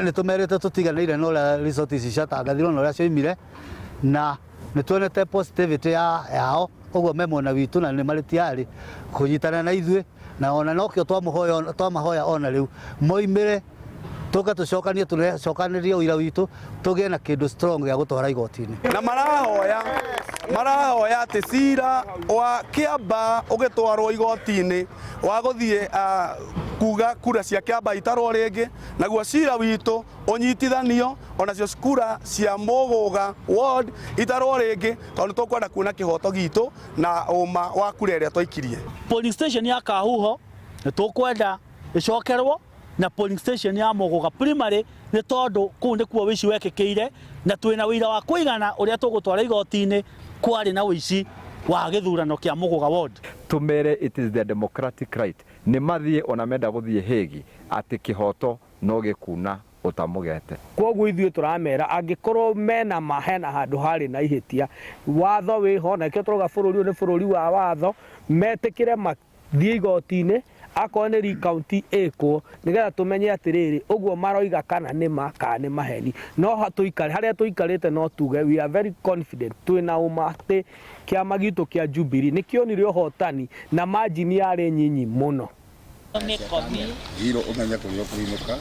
Nĩ tũmerĩte tũtiganĩire na ũrĩa resort ici ciatangathirwo na ũrĩa cioimire, na nĩ tuonete positivity yao, ũguo me mwena witũ na nĩ marĩ tayari kũnyitana na ithuĩ, na ona nokĩo twamahoya ona rĩu moimĩre tũke tũcokanĩrie ũira witũ tũgĩe na kĩndũ strong gĩa gũtwara igoti-inĩ. Na marahoya atĩ cira wa Kĩamba ũgĩtwarwo igoti-inĩ wa gũthiĩ kuga kura cia Kĩamba itarwo rĩngĩ, naguo cira witũ ũnyitithanio onacio kura cia Mũgũga ward itarwo rĩngĩ, tondũ tũkwenda kuona kĩhoto gitũ na ũma wa kura ĩrĩa twaikirie. Polling station ya Kahuho nĩ tũkwenda ĩcokerwo na polling station ya Mũgũga primary nĩ tondũ kũu nĩkuo ũici wekĩkĩire na twĩna ũira wa kũigana ũrĩa tũgũtwara igoti-inĩ kwarĩ na ũici wa gĩthurano kĩa Mũgũga ward. Tumere it is the democratic right nĩ mathiĩ ona menda gũthiĩ Hague atĩ kĩhoto no gĩkuna ũtamũgete. Koguo ithuĩ tũramera angĩkorwo mena mahena handũ harĩ na ihĩtia, watho wĩho na kĩo tũroga bũrũri ũyũ nĩ bũrũri wa watho, metĩkĩre mathiĩ igoti-inĩ akorwo nĩ recount ĩkwo nĩgetha tũmenye atĩrĩrĩ ũguo maroiga kana nĩma kana nĩ maheni. No harĩa tũikarĩte no tuge we are very confident twĩna ũma atĩ kĩama gitũ kĩa Jubilee nĩ kĩonire ũhotani na margin yarĩ nyinyi mũno. Hilo umenye kũinũka